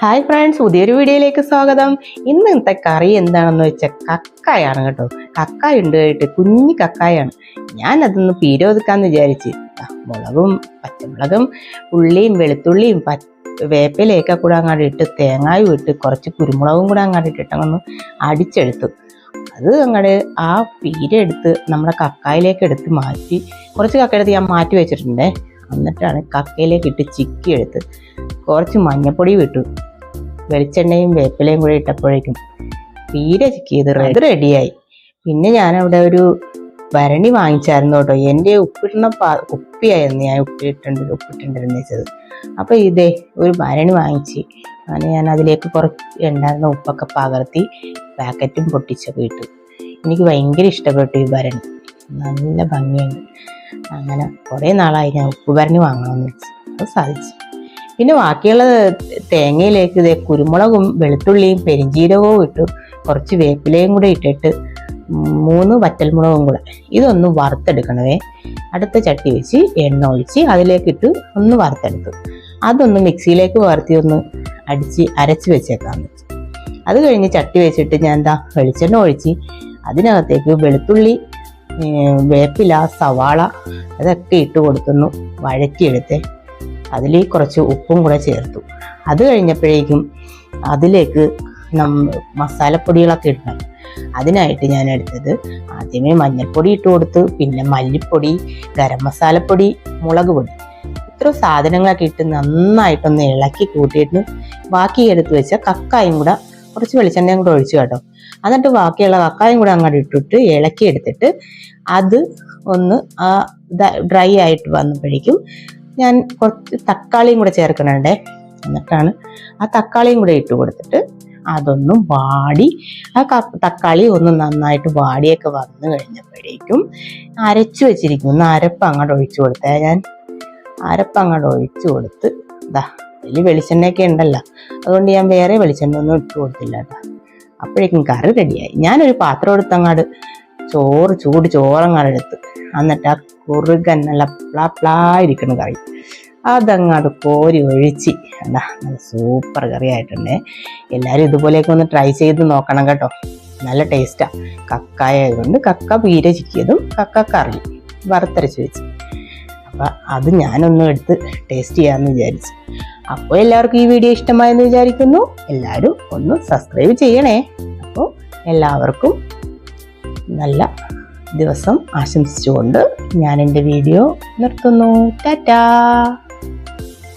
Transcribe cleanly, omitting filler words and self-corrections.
Hi friends, പുതിയൊരു വീഡിയോയിലേക്ക് സ്വാഗതം. ഇന്നത്തെ കറി എന്താണെന്ന് വെച്ചാൽ കക്കായാണ് കേട്ടോ. കക്കായ ഉണ്ട് കേട്ട്, കുഞ്ഞി കക്കായാണ്. ഞാൻ അതൊന്ന് പീരൊതുക്കാന്ന് വിചാരിച്ച് മുളകും പച്ചമുളകും ഉള്ളിയും വെളുത്തുള്ളിയും വേപ്പിലയൊക്കെ കൂടെ അങ്ങോട്ട് ഇട്ട് തേങ്ങായും ഇട്ട് കുറച്ച് കുരുമുളകും കൂടെ അങ്ങോട്ട് ഇട്ടിട്ടങ്ങൊന്ന് അടിച്ചെടുത്തു. അത് അങ്ങോട്ട് ആ പീര എടുത്ത് നമ്മുടെ കക്കായിലേക്ക് എടുത്ത് മാറ്റി, കുറച്ച് കക്ക എടുത്ത് ഞാൻ മാറ്റി വെച്ചിട്ടുണ്ടേ. എന്നിട്ടാണ് കക്കയിലേക്ക് ഇട്ട് ചിക്കി എടുത്ത് കുറച്ച് മഞ്ഞപ്പൊടി വിട്ടു, വെളിച്ചെണ്ണയും വേപ്പിലയും കൂടെ ഇട്ടപ്പോഴേക്കും പീര ചിക്കിയത് റെഡിയായി. പിന്നെ ഞാനവിടെ ഒരു ഭരണി വാങ്ങിച്ചായിരുന്നു കേട്ടോ. എൻ്റെ ഉപ്പിടുന്ന കുപ്പിയായിരുന്നു ഞാൻ ഉപ്പിട്ടുണ്ടിരുന്ന വെച്ചത്. അപ്പോൾ ഇതേ ഒരു ഭരണി വാങ്ങിച്ച് അങ്ങനെ ഞാൻ അതിലേക്ക് കുറച്ച് ഉണ്ടായിരുന്ന ഉപ്പൊക്കെ പകർത്തി പാക്കറ്റും പൊട്ടിച്ചൊക്കെ ഇട്ടു. എനിക്ക് ഭയങ്കര ഇഷ്ടപ്പെട്ടു ഈ ഭരണി, നല്ല ഭംഗിയുണ്ട്. അങ്ങനെ കുറേ നാളായി ഞാൻ ഉപ്പ് ഭരണി വാങ്ങണമെന്ന് വെച്ച്, അത് സാധിച്ചു. പിന്നെ ബാക്കിയുള്ള തേങ്ങയിലേക്ക് ഇതേ കുരുമുളകും വെളുത്തുള്ളിയും പെരിഞ്ചീരകവും ഇട്ടു, കുറച്ച് വേപ്പിലയും കൂടെ ഇട്ടിട്ട് 3 വറ്റൽമുളകും കൂടെ ഇതൊന്ന് വറുത്തെടുക്കണവേ. അടുത്ത ചട്ടി വെച്ച് എണ്ണ ഒഴിച്ച് അതിലേക്കിട്ട് ഒന്ന് വറുത്തെടുത്തു. അതൊന്ന് മിക്സിയിലേക്ക് വറുത്തി ഒന്ന് അരച്ച് വെച്ചേക്കാന്ന് വെച്ചു. അത് കഴിഞ്ഞ് ചട്ടി വെച്ചിട്ട് ഞാൻ വെളിച്ചെണ്ണ ഒഴിച്ച് അതിനകത്തേക്ക് വെളുത്തുള്ളി, വേപ്പില, സവാള അതൊക്കെ ഇട്ട് കൊടുത്തുന്നു വഴറ്റിയെടുത്ത് അതിൽ കുറച്ച് ഉപ്പും കൂടെ ചേർത്തു. അത് കഴിഞ്ഞപ്പോഴേക്കും അതിലേക്ക് മസാലപ്പൊടികളൊക്കെ ഇടണം. അതിനായിട്ട് ഞാൻ എടുത്തത് ആദ്യമേ മഞ്ഞൾപ്പൊടി ഇട്ട് കൊടുത്തു, പിന്നെ മല്ലിപ്പൊടി, ഗരം മസാലപ്പൊടി, മുളക് പൊടി, ഇത്ര സാധനങ്ങളൊക്കെ ഇട്ട് നന്നായിട്ടൊന്ന് ഇളക്കി കൂട്ടിയിട്ട് ബാക്കി എടുത്ത് വെച്ച കക്കായും കൂടെ കുറച്ച് വെളിച്ചെണ്ണയും കൂടെ ഒഴിച്ചു കേട്ടോ. എന്നിട്ട് ബാക്കിയുള്ള കക്കായും കൂടെ അങ്ങോട്ട് ഇട്ടിട്ട് ഇളക്കി എടുത്തിട്ട് അത് ഒന്ന് ഡ്രൈ ആയിട്ട് വന്നപ്പോഴേക്കും ഞാൻ കുറച്ച് തക്കാളിയും കൂടെ ചേർക്കണുണ്ടേ. എന്നിട്ടാണ് ആ തക്കാളിയും കൂടെ ഇട്ട് കൊടുത്തിട്ട് അതൊന്ന് വാടി, ആ തക്കാളി ഒന്ന് നന്നായിട്ട് വാടിയൊക്കെ വന്നു കഴിഞ്ഞപ്പോഴേക്കും അരച്ചു വെച്ചിരിക്കുന്ന അരപ്പ് അങ്ങോട്ട് ഒഴിച്ചു കൊടുത്തേ. ഞാൻ അരപ്പ് അങ്ങോട്ട് ഒഴിച്ചു കൊടുത്ത് വലിയ വെളിച്ചെണ്ണയൊക്കെ ഉണ്ടല്ലോ, അതുകൊണ്ട് ഞാൻ വേറെ വെളിച്ചെണ്ണ ഒന്നും ഇട്ട് കൊടുത്തില്ല കേട്ടോ. അപ്പോഴേക്കും കറി റെഡിയായി. ഞാനൊരു പാത്രം എടുത്തങ്ങാട് ചോറങ്ങാട് എടുത്ത്, എന്നിട്ട് ആ കുറുകൻ നല്ല പ്ലാ ഇരിക്കുന്ന കറി അതങ്ങാട് കോരി ഒഴിച്ച് നല്ല സൂപ്പർ കറി ആയിട്ടുണ്ടേ. എല്ലാവരും ഇതുപോലെയൊക്കെ ഒന്ന് ട്രൈ ചെയ്ത് നോക്കണം കേട്ടോ, നല്ല ടേസ്റ്റാണ്. കക്കായ ആയതുകൊണ്ട് കക്ക പീര ചിക്കിയതും കക്ക കറി വറുത്തരച്ച് വെച്ച്, അപ്പം അത് ഞാനൊന്നും എടുത്ത് ടേസ്റ്റ് ചെയ്യാമെന്ന് വിചാരിച്ചു. അപ്പോൾ എല്ലാവർക്കും ഈ വീഡിയോ ഇഷ്ടമായെന്ന് വിചാരിക്കുന്നു. എല്ലാവരും ഒന്ന് സബ്സ്ക്രൈബ് ചെയ്യണേ. അപ്പോൾ എല്ലാവർക്കും നല്ല ദിവസം ആശംസിച്ചുകൊണ്ട് ഞാൻ എൻ്റെ വീഡിയോ നിർത്തുന്നു. ടാറ്റാ.